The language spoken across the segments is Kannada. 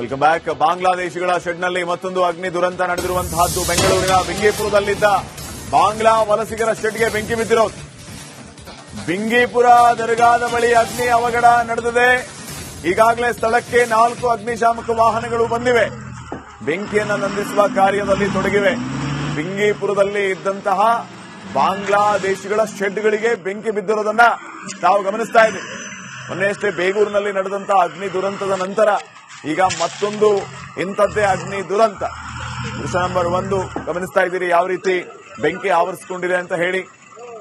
Welcome back. ಬಾಂಗ್ಲಾದೇಶಿಗಳ ಶೆಡ್ನಲ್ಲಿ ಮತ್ತೊಂದು ಅಗ್ನಿ ದುರಂತ ನಡೆದಿರುವಂತಹದ್ದು. ಬೆಂಗಳೂರಿನ ಬಿಂಗೀಪುರದಲ್ಲಿದ್ದ ಬಾಂಗ್ಲಾ ವಲಸಿಗರ ಶೆಡ್ಗೆ ಬೆಂಕಿ ಬಿದ್ದಿರೋದು. ಬಿಂಗೀಪುರ ದರ್ಗಾದ ಬಳಿ ಅಗ್ನಿ ಅವಘಡ ನಡೆದಿದೆ. ಈಗಾಗಲೇ ಸ್ಥಳಕ್ಕೆ 4 ಅಗ್ನಿಶಾಮಕ ವಾಹನಗಳು ಬಂದಿವೆ. ಬೆಂಕಿಯನ್ನು ನಂದಿಸುವ ಕಾರ್ಯದಲ್ಲಿ ತೊಡಗಿವೆ. ಬಿಂಗೀಪುರದಲ್ಲಿ ಇದ್ದಂತಹ ಬಾಂಗ್ಲಾದೇಶಿಗಳ ಶೆಡ್ಗಳಿಗೆ ಬೆಂಕಿ ಬಿದ್ದಿರೋದನ್ನ ತಾವು ಗಮನಿಸ್ತಾ ಇದ್ದೀವಿ. ಮೊನ್ನೆಯಷ್ಟೇ ಬೇಗೂರಿನಲ್ಲಿ ನಡೆದಂತಹ ಅಗ್ನಿ ದುರಂತದ ನಂತರ ಈಗ ಮತ್ತೊಂದು ಇಂಥದ್ದೇ ಅಗ್ನಿ ದುರಂತ. ದೃಶ್ಯ ನಂಬರ್ 1 ಗಮನಿಸ್ತಾ ಇದ್ದೀರಿ ಯಾವ ರೀತಿ ಬೆಂಕಿ ಆವರಿಸಿಕೊಂಡಿದೆ ಅಂತ ಹೇಳಿ.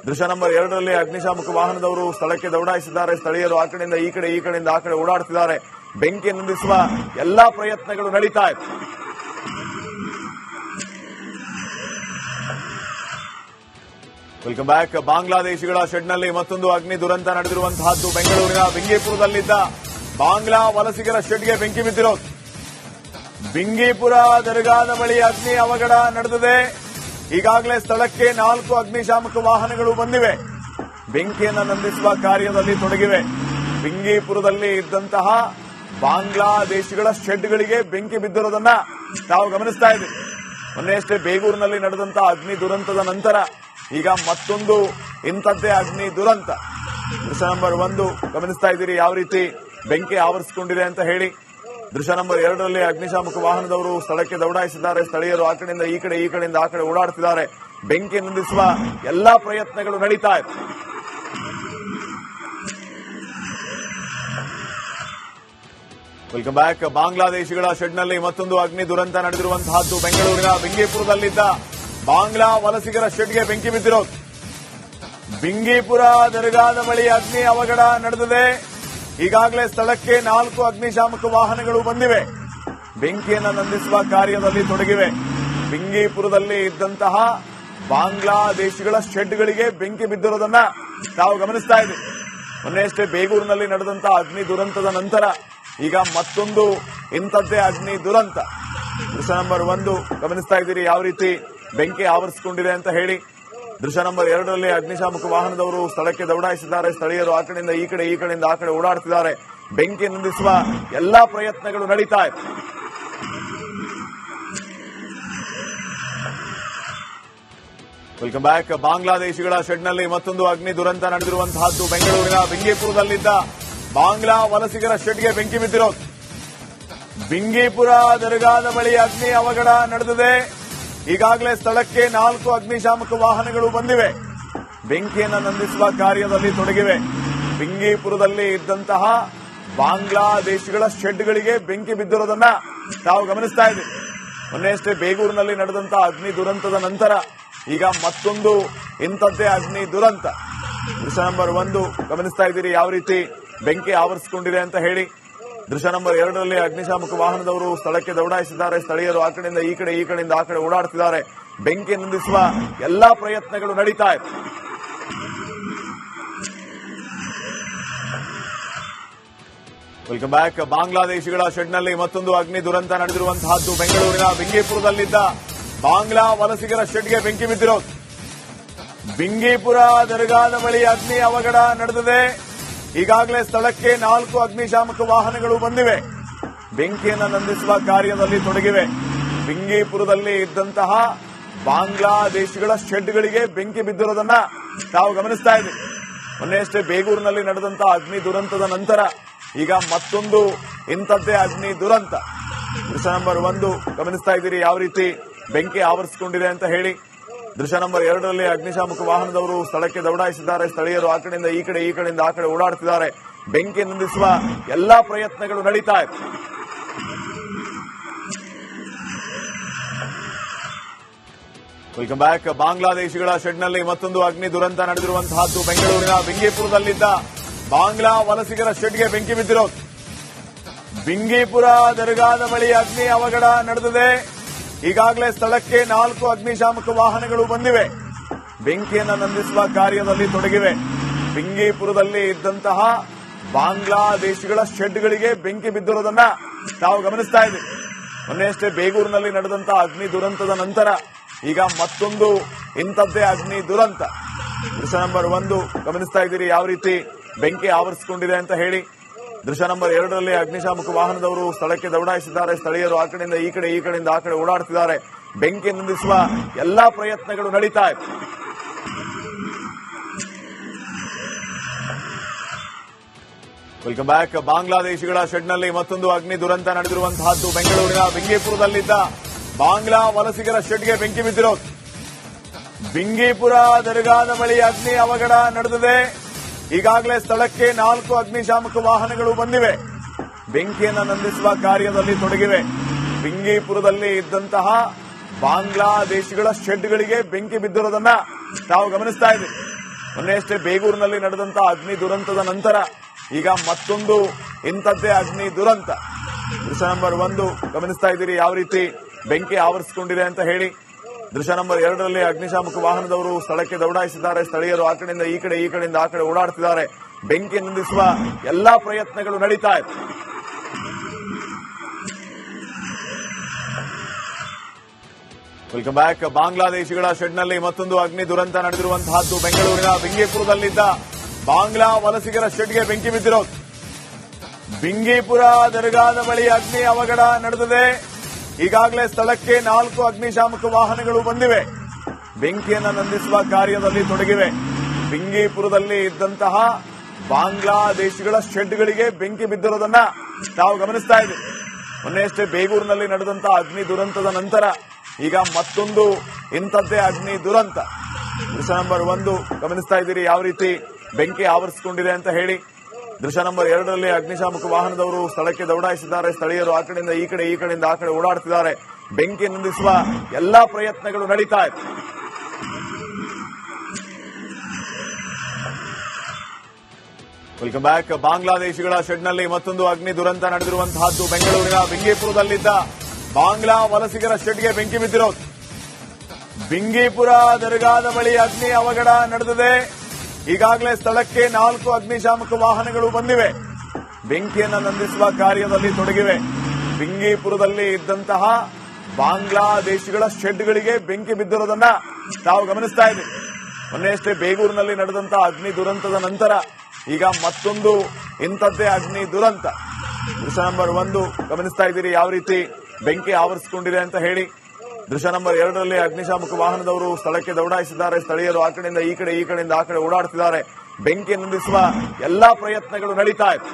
ದೃಶ್ಯ ನಂಬರ್ 2ರಲ್ಲಿ ಅಗ್ನಿಶಾಮಕ ವಾಹನದವರು ಸ್ಥಳಕ್ಕೆ ದೌಡಾಯಿಸಿದ್ದಾರೆ. ಸ್ಥಳೀಯರು ಆ ಕಡೆಯಿಂದ ಈ ಕಡೆ, ಈ ಕಡೆಯಿಂದ ಆ ಕಡೆ ಓಡಾಡ್ತಿದ್ದಾರೆ. ಬೆಂಕಿ ನಂದಿಸುವ ಎಲ್ಲಾ ಪ್ರಯತ್ನಗಳು ನಡೀತಾ ಇದೆ. Welcome back. ಬಾಂಗ್ಲಾದೇಶಿಗಳ ಶೆಡ್ನಲ್ಲಿ ಮತ್ತೊಂದು ಅಗ್ನಿ ದುರಂತ ನಡೆದಿರುವಂತಹದ್ದು. ಬೆಂಗಳೂರಿನ ಬಿಂಗೀಪುರದಲ್ಲಿದ್ದ ಬಾಂಗ್ಲಾ ವಲಸಿಗರ ಶೆಡ್ಗೆ ಬೆಂಕಿ ಬಿದ್ದಿರೋದು. ಬಿಂಗೀಪುರ ದರ್ಗಾದ ಬಳಿ ಅಗ್ನಿ ಅವಘಡ ನಡೆದಿದೆ. ಈಗಾಗಲೇ ಸ್ಥಳಕ್ಕೆ 4 ಅಗ್ನಿಶಾಮಕ ವಾಹನಗಳು ಬಂದಿವೆ. ಬೆಂಕಿಯನ್ನು ನಂದಿಸುವ ಕಾರ್ಯದಲ್ಲಿ ತೊಡಗಿವೆ. ಬಿಂಗೀಪುರದಲ್ಲಿ ಇದ್ದಂತಹ ಬಾಂಗ್ಲಾದೇಶಿಗಳ ಶೆಡ್ಗಳಿಗೆ ಬೆಂಕಿ ಬಿದ್ದಿರೋದನ್ನ ತಾವು ಗಮನಿಸ್ತಾ ಇದ್ದೀವಿ. ಮೊನ್ನೆಯಷ್ಟೇ ಬೇಗೂರಿನಲ್ಲಿ ನಡೆದಂತಹ ಅಗ್ನಿ ದುರಂತದ ನಂತರ ಈಗ ಮತ್ತೊಂದು ಇಂಥದ್ದೇ ಅಗ್ನಿ ದುರಂತ. ದೃಶ್ಯ ನಂಬರ್ 1 ಗಮನಿಸ್ತಾ ಇದ್ದೀರಿ ಯಾವ ರೀತಿ ಬೆಂಕಿ ಆವರಿಸಿಕೊಂಡಿದೆ ಅಂತ ಹೇಳಿ. ದೃಶ್ಯ ನಂಬರ್ 2ರಲ್ಲಿ ಅಗ್ನಿಶಾಮಕ ವಾಹನದವರು ಸ್ಥಳಕ್ಕೆ ದೌಡಾಯಿಸಿದ್ದಾರೆ. ಸ್ಥಳೀಯರು ಆ ಕಡೆಯಿಂದ ಈ ಕಡೆ, ಈ ಕಡೆಯಿಂದ ಆ ಕಡೆ ಓಡಾಡ್ತಿದ್ದಾರೆ. ಬೆಂಕಿ ನಂದಿಸುವ ಎಲ್ಲಾ ಪ್ರಯತ್ನಗಳು ನಡೀತಾ ಇದೆ. Welcome back. ಬಾಂಗ್ಲಾದೇಶಿಗಳ ಶೆಡ್ನಲ್ಲಿ ಮತ್ತೊಂದು ಅಗ್ನಿ ದುರಂತ ನಡೆದಿರುವಂತಹದ್ದು. ಬೆಂಗಳೂರಿನ ಬಿಂಗೀಪುರದಲ್ಲಿದ್ದ ಬಾಂಗ್ಲಾ ವಲಸಿಗರ ಶೆಡ್ಗೆ ಬೆಂಕಿ ಬಿದ್ದಿರೋದು. ಬಿಂಗೀಪುರ ದರ್ಗಾದ ಬಳಿ ಅಗ್ನಿ ಅವಘಡ ನಡೆದಿದೆ. ಈಗಾಗಲೇ ಸ್ಥಳಕ್ಕೆ 4 ಅಗ್ನಿಶಾಮಕ ವಾಹನಗಳು ಬಂದಿವೆ. ಬೆಂಕಿಯನ್ನು ನಂದಿಸುವ ಕಾರ್ಯದಲ್ಲಿ ತೊಡಗಿವೆ. ಬಿಂಗೀಪುರದಲ್ಲಿ ಇದ್ದಂತಹ ಬಾಂಗ್ಲಾದೇಶಿಗಳ ಶೆಡ್ಗಳಿಗೆ ಬೆಂಕಿ ಬಿದ್ದಿರೋದನ್ನ ತಾವು ಗಮನಿಸ್ತಾ ಇದ್ದೀವಿ. ಮೊನ್ನೆಯಷ್ಟೇ ಬೇಗೂರಿನಲ್ಲಿ ನಡೆದಂತಹ ಅಗ್ನಿ ದುರಂತದ ನಂತರ ಈಗ ಮತ್ತೊಂದು ಇಂಥದ್ದೇ ಅಗ್ನಿ ದುರಂತ. ದೃಶ್ಯ ನಂಬರ್ 1 ಗಮನಿಸ್ತಾ ಇದ್ದೀರಿ ಯಾವ ರೀತಿ ಬೆಂಕಿ ಆವರಿಸಿಕೊಂಡಿದೆ ಅಂತ ಹೇಳಿ. ದೃಶ್ಯ ನಂಬರ್ 2ರಲ್ಲಿ ಅಗ್ನಿಶಾಮಕ ವಾಹನದವರು ಸ್ಥಳಕ್ಕೆ ದೌಡಾಯಿಸಿದ್ದಾರೆ. ಸ್ಥಳೀಯರು ಆ ಕಡೆಯಿಂದ ಈ ಕಡೆ, ಈ ಕಡೆಯಿಂದ ಆ ಕಡೆ ಓಡಾಡ್ತಿದ್ದಾರೆ. ಬೆಂಕಿ ನಂದಿಸುವ ಎಲ್ಲಾ ಪ್ರಯತ್ನಗಳು ನಡೀತಾ ಇದೆ. Welcome back. ಬಾಂಗ್ಲಾದೇಶಿಗಳ ಶೆಡ್ನಲ್ಲಿ ಮತ್ತೊಂದು ಅಗ್ನಿ ದುರಂತ ನಡೆದಿರುವಂತಹದ್ದು. ಬೆಂಗಳೂರಿನ ಬಿಂಗೀಪುರದಲ್ಲಿದ್ದ ಬಾಂಗ್ಲಾ ವಲಸಿಗರ ಶೆಡ್ಗೆ ಬೆಂಕಿ ಬಿದ್ದಿರೋದು. ಬಿಂಗೀಪುರ ದರ್ಗಾದ ಬಳಿ ಅಗ್ನಿ ಅವಘಡ ನಡೆದಿದೆ. ಈಗಾಗಲೇ ಸ್ಥಳಕ್ಕೆ 4 ಅಗ್ನಿಶಾಮಕ ವಾಹನಗಳು ಬಂದಿವೆ. ಬೆಂಕಿಯನ್ನು ನಂದಿಸುವ ಕಾರ್ಯದಲ್ಲಿ ತೊಡಗಿವೆ. ಬಿಂಗೀಪುರದಲ್ಲಿ ಇದ್ದಂತಹ ಬಾಂಗ್ಲಾದೇಶಿಗಳ ಶೆಡ್ಗಳಿಗೆ ಬೆಂಕಿ ಬಿದ್ದಿರೋದನ್ನ ತಾವು ಗಮನಿಸ್ತಾ ಇದ್ದೀವಿ. ಮೊನ್ನೆಯಷ್ಟೇ ಬೇಗೂರಿನಲ್ಲಿ ನಡೆದಂತಹ ಅಗ್ನಿ ದುರಂತದ ನಂತರ ಈಗ ಮತ್ತೊಂದು ಇಂಥದ್ದೇ ಅಗ್ನಿ ದುರಂತ. ದೃಶ್ಯ ನಂಬರ್ 1 ಗಮನಿಸ್ತಾ ಇದ್ದೀರಿ ಯಾವ ರೀತಿ ಬೆಂಕಿ ಆವರಿಸಿಕೊಂಡಿದೆ ಅಂತ ಹೇಳಿ. ದೃಶ್ಯ ನಂಬರ್ 2ರಲ್ಲಿ ಅಗ್ನಿಶಾಮಕ ವಾಹನದವರು ಸ್ಥಳಕ್ಕೆ ದೌಡಾಯಿಸಿದ್ದಾರೆ. ಸ್ಥಳೀಯರು ಆ ಕಡೆಯಿಂದ ಈ ಕಡೆ, ಈ ಕಡೆಯಿಂದ ಆ ಕಡೆ ಓಡಾಡ್ತಿದ್ದಾರೆ. ಬೆಂಕಿ ನಂದಿಸುವ ಎಲ್ಲಾ ಪ್ರಯತ್ನಗಳು ನಡೀತಾ ಇದೆ. Welcome back. ಬಾಂಗ್ಲಾದೇಶಿಗಳ ಶೆಡ್ನಲ್ಲಿ ಮತ್ತೊಂದು ಅಗ್ನಿ ದುರಂತ ನಡೆದಿರುವಂತಹದ್ದು. ಬೆಂಗಳೂರಿನ ಬಿಂಗೀಪುರದಲ್ಲಿದ್ದ ಬಾಂಗ್ಲಾ ವಲಸಿಗರ ಶೆಡ್ಗೆ ಬೆಂಕಿ ಬಿದ್ದಿರೋದು. ಬಿಂಗೀಪುರ ದರ್ಗಾದ ಬಳಿ ಅಗ್ನಿ ಅವಘಡ ನಡೆದಿದೆ. ಈಗಾಗಲೇ ಸ್ಥಳಕ್ಕೆ 4 ಅಗ್ನಿಶಾಮಕ ವಾಹನಗಳು ಬಂದಿವೆ. ಬೆಂಕಿಯನ್ನು ನಂದಿಸುವ ಕಾರ್ಯದಲ್ಲಿ ತೊಡಗಿವೆ. ಬಿಂಗೀಪುರದಲ್ಲಿ ಇದ್ದಂತಹ ಬಾಂಗ್ಲಾದೇಶಿಗಳ ಶೆಡ್ಗಳಿಗೆ ಬೆಂಕಿ ಬಿದ್ದಿರೋದನ್ನ ತಾವು ಗಮನಿಸ್ತಾ ಇದ್ದೀವಿ. ಮೊನ್ನೆಯಷ್ಟೇ ಬೇಗೂರಿನಲ್ಲಿ ನಡೆದಂತಹ ಅಗ್ನಿ ದುರಂತದ ನಂತರ ಈಗ ಮತ್ತೊಂದು ಇಂಥದ್ದೇ ಅಗ್ನಿ ದುರಂತ. ದೃಶ್ಯ ನಂಬರ್ 1 ಗಮನಿಸ್ತಾ ಇದ್ದೀರಿ ಯಾವ ರೀತಿ ಬೆಂಕಿ ಆವರಿಸಿಕೊಂಡಿದೆ ಅಂತ ಹೇಳಿ. ದೃಶ್ಯ ನಂಬರ್ 2ರಲ್ಲಿ ಅಗ್ನಿಶಾಮಕ ವಾಹನದವರು ಸ್ಥಳಕ್ಕೆ ದೌಡಾಯಿಸಿದ್ದಾರೆ. ಸ್ಥಳೀಯರು ಆ ಕಡೆಯಿಂದ ಈ ಕಡೆ, ಈ ಕಡೆಯಿಂದ ಆ ಕಡೆ ಓಡಾಡ್ತಿದ್ದಾರೆ. ಬೆಂಕಿ ನಂದಿಸುವ ಎಲ್ಲಾ ಪ್ರಯತ್ನಗಳು ನಡೀತಾ ಇದೆ. Welcome back. ಬಾಂಗ್ಲಾದೇಶಿಗಳ ಶೆಡ್ನಲ್ಲಿ ಮತ್ತೊಂದು ಅಗ್ನಿ ದುರಂತ ನಡೆದಿರುವಂತಹದ್ದು. ಬೆಂಗಳೂರಿನ ಬಿಂಗೀಪುರದಲ್ಲಿದ್ದ ಬಾಂಗ್ಲಾ ವಲಸಿಗರ ಶೆಡ್ಗೆ ಬೆಂಕಿ ಬಿದ್ದಿರೋದು. ಬಿಂಗೀಪುರ ದರ್ಗಾದ ಬಳಿ ಅಗ್ನಿ ಅವಘಡ ನಡೆದಿದೆ. ಈಗಾಗಲೇ ಸ್ಥಳಕ್ಕೆ 4 ಅಗ್ನಿಶಾಮಕ ವಾಹನಗಳು ಬಂದಿವೆ. ಬೆಂಕಿಯನ್ನು ನಂದಿಸುವ ಕಾರ್ಯದಲ್ಲಿ ತೊಡಗಿವೆ. ಬಿಂಗೀಪುರದಲ್ಲಿ ಇದ್ದಂತಹ ಬಾಂಗ್ಲಾದೇಶಿಗಳ ಶೆಡ್ಗಳಿಗೆ ಬೆಂಕಿ ಬಿದ್ದಿರೋದನ್ನ ತಾವು ಗಮನಿಸ್ತಾ ಇದ್ದೀವಿ. ಮೊನ್ನೆಯಷ್ಟೇ ಬೇಗೂರಿನಲ್ಲಿ ನಡೆದಂತಹ ಅಗ್ನಿ ದುರಂತದ ನಂತರ ಈಗ ಮತ್ತೊಂದು ಇಂಥದ್ದೇ ಅಗ್ನಿ ದುರಂತ. ದೃಶ್ಯ ನಂಬರ್ 1 ಗಮನಿಸ್ತಾ ಇದ್ದೀರಿ ಯಾವ ರೀತಿ ಬೆಂಕಿ ಆವರಿಸಿಕೊಂಡಿದೆ ಅಂತ ಹೇಳಿ. ದೃಶ್ಯ ನಂಬರ್ 2ರಲ್ಲಿ ಅಗ್ನಿಶಾಮಕ ವಾಹನದವರು ಸ್ಥಳಕ್ಕೆ ದೌಡಾಯಿಸಿದ್ದಾರೆ. ಸ್ಥಳೀಯರು ಆ ಕಡೆಯಿಂದ ಈ ಕಡೆಯಿಂದ ಆ ಕಡೆ ಓಡಾಡ್ತಿದ್ದಾರೆ. ಬೆಂಕಿ ನಂದಿಸುವ ಎಲ್ಲಾ ಪ್ರಯತ್ನಗಳು ನಡೀತಾ ಇದೆ. Welcome back. ಬಾಂಗ್ಲಾದೇಶಿಗಳ ಶೆಡ್ನಲ್ಲಿ ಮತ್ತೊಂದು ಅಗ್ನಿ ದುರಂತ ನಡೆದಿರುವಂತಹದ್ದು. ಬೆಂಗಳೂರಿನ ಬಿಂಗೇಪುರದಲ್ಲಿದ್ದ ಬಾಂಗ್ಲಾ ವಲಸಿಗರ ಶೆಡ್ಗೆ ಬೆಂಕಿ ಬಿದ್ದಿರೋದು. ಬಿಂಗೇಪುರ ದರ್ಗಾದ ಬಳಿ ಅಗ್ನಿ ಅವಘಡ ನಡೆದಿದೆ. ಈಗಾಗಲೇ ಸ್ಥಳಕ್ಕೆ 4 ಅಗ್ನಿಶಾಮಕ ವಾಹನಗಳು ಬಂದಿವೆ. ಬೆಂಕಿಯನ್ನು ನಂದಿಸುವ ಕಾರ್ಯದಲ್ಲಿ ತೊಡಗಿವೆ. ಬಿಂಗೇಪುರದಲ್ಲಿ ಇದ್ದಂತಹ ಬಾಂಗ್ಲಾದೇಶಿಗಳ ಶೆಡ್ಗಳಿಗೆ ಬೆಂಕಿ ಬಿದ್ದಿರೋದನ್ನ ತಾವು ಗಮನಿಸ್ತಾ ಇದ್ದೀವಿ. ಮೊನ್ನೆಯಷ್ಟೇ ಬೇಗೂರಿನಲ್ಲಿ ನಡೆದಂತಹ ಅಗ್ನಿ ದುರಂತದ ನಂತರ ಈಗ ಮತ್ತೊಂದು ಇಂಥದ್ದೇ ಅಗ್ನಿ ದುರಂತ. ದೃಶ್ಯ ನಂಬರ್ 1 ಗಮನಿಸ್ತಾ ಇದ್ದೀರಿ ಯಾವ ರೀತಿ ಬೆಂಕಿ ಆವರಿಸಿಕೊಂಡಿದೆ ಅಂತ ಹೇಳಿ. ದೃಶ್ಯ ನಂಬರ್ 2ರಲ್ಲಿ ಅಗ್ನಿಶಾಮಕ ವಾಹನದವರು ಸ್ಥಳಕ್ಕೆ ದೌಡಾಯಿಸಿದ್ದಾರೆ. ಸ್ಥಳೀಯರು ಆ ಕಡೆಯಿಂದ ಈ ಕಡೆಯಿಂದ ಆ ಕಡೆ ಓಡಾಡ್ತಿದ್ದಾರೆ. ಬೆಂಕಿ ನಂದಿಸುವ ಎಲ್ಲಾ ಪ್ರಯತ್ನಗಳು ನಡೀತಾ ಇದೆ. Welcome back. ಬಾಂಗ್ಲಾದೇಶಿಗಳ ಶೆಡ್ನಲ್ಲಿ ಮತ್ತೊಂದು ಅಗ್ನಿ ದುರಂತ ನಡೆದಿರುವಂತಹದ್ದು. ಬೆಂಗಳೂರಿನ ಬಿಂಗೇಪುರದಲ್ಲಿದ್ದ ಬಾಂಗ್ಲಾ ವಲಸಿಗರ ಶೆಡ್ಗೆ ಬೆಂಕಿ ಬಿದ್ದಿರೋದು. ಬಿಂಗೇಪುರ ದರ್ಗಾದ ಬಳಿ ಅಗ್ನಿ ಅವಘಡ ನಡೆದಿದೆ. ಈಗಾಗಲೇ ಸ್ಥಳಕ್ಕೆ 4 ಅಗ್ನಿಶಾಮಕ ವಾಹನಗಳು ಬಂದಿವೆ. ಬೆಂಕಿಯನ್ನು ನಂದಿಸುವ ಕಾರ್ಯದಲ್ಲಿ ತೊಡಗಿವೆ. ಬಿಂಗೇಪುರದಲ್ಲಿ ಇದ್ದಂತಹ ಬಾಂಗ್ಲಾದೇಶಿಗಳ ಶೆಡ್ಗಳಿಗೆ ಬೆಂಕಿ ಬಿದ್ದಿರೋದನ್ನ ತಾವು ಗಮನಿಸ್ತಾ ಇದ್ದೀವಿ. ಮೊನ್ನೆಯಷ್ಟೇ ಬೇಗೂರಿನಲ್ಲಿ ನಡೆದಂತಹ ಅಗ್ನಿ ದುರಂತದ ನಂತರ ಈಗ ಮತ್ತೊಂದು ಇಂಥದ್ದೇ ಅಗ್ನಿ ದುರಂತ. ದೃಶ್ಯ ನಂಬರ್ 1 ಗಮನಿಸ್ತಾ ಇದ್ದೀರಿ ಯಾವ ರೀತಿ ಬೆಂಕಿ ಆವರಿಸಿಕೊಂಡಿದೆ ಅಂತ ಹೇಳಿ. ದೃಶ್ಯ ನಂಬರ್ 2ರಲ್ಲಿ ಅಗ್ನಿಶಾಮಕ ವಾಹನದವರು ಸ್ಥಳಕ್ಕೆ ದೌಡಾಯಿಸಿದ್ದಾರೆ. ಸ್ಥಳೀಯರು ಆ ಕಡೆಯಿಂದ ಈ ಕಡೆಯಿಂದ ಆ ಕಡೆ ಓಡಾಡ್ತಿದ್ದಾರೆ. ಬೆಂಕಿ ನಂದಿಸುವ ಎಲ್ಲಾ ಪ್ರಯತ್ನಗಳು ನಡೀತಾ ಇದೆ. Welcome back. ಬಾಂಗ್ಲಾದೇಶಿಗಳ ಶೆಡ್ನಲ್ಲಿ ಮತ್ತೊಂದು ಅಗ್ನಿ ದುರಂತ ನಡೆದಿರುವಂತಹದ್ದು. ಬೆಂಗಳೂರಿನ ಬಿಂಗೇಪುರದಲ್ಲಿದ್ದ ಬಾಂಗ್ಲಾ ವಲಸಿಗರ ಶೆಡ್ಗೆ ಬೆಂಕಿ ಬಿದ್ದಿರೋದು. ಬಿಂಗೇಪುರ ದರ್ಗಾದ ಬಳಿ ಅಗ್ನಿ ಅವಘಡ ನಡೆದಿದೆ. ಈಗಾಗಲೇ ಸ್ಥಳಕ್ಕೆ 4 ಅಗ್ನಿಶಾಮಕ ವಾಹನಗಳು ಬಂದಿವೆ. ಬೆಂಕಿಯನ್ನು ನಂದಿಸುವ ಕಾರ್ಯದಲ್ಲಿ ತೊಡಗಿವೆ. ಬಿಂಗೇಪುರದಲ್ಲಿ ಇದ್ದಂತಹ ಬಾಂಗ್ಲಾದೇಶಿಗಳ ಶೆಡ್ಗಳಿಗೆ ಬೆಂಕಿ ಬಿದ್ದಿರೋದನ್ನ ತಾವು ಗಮನಿಸ್ತಾ ಇದ್ದೀವಿ. ಮೊನ್ನೆಯಷ್ಟೇ ಬೇಗೂರಿನಲ್ಲಿ ನಡೆದಂತಹ ಅಗ್ನಿ ದುರಂತದ ನಂತರ ಈಗ ಮತ್ತೊಂದು ಇಂಥದ್ದೇ ಅಗ್ನಿ ದುರಂತ. ದೃಶ್ಯ ನಂಬರ್ 1 ಗಮನಿಸ್ತಾ ಇದ್ದೀರಿ ಯಾವ ರೀತಿ ಬೆಂಕಿ ಆವರಿಸಿಕೊಂಡಿದೆ ಅಂತ ಹೇಳಿ. ದೃಶ್ಯ ನಂಬರ್ 2ರಲ್ಲಿ ಅಗ್ನಿಶಾಮಕ ವಾಹನದವರು ಸ್ಥಳಕ್ಕೆ ದೌಡಾಯಿಸಿದ್ದಾರೆ. ಸ್ಥಳೀಯರು ಆ ಕಡೆಯಿಂದ ಈ ಕಡೆಯಿಂದ ಆ ಕಡೆ ಓಡಾಡ್ತಿದ್ದಾರೆ. ಬೆಂಕಿ ನಂದಿಸುವ ಎಲ್ಲಾ ಪ್ರಯತ್ನಗಳು ನಡೀತಾ ಇದೆ.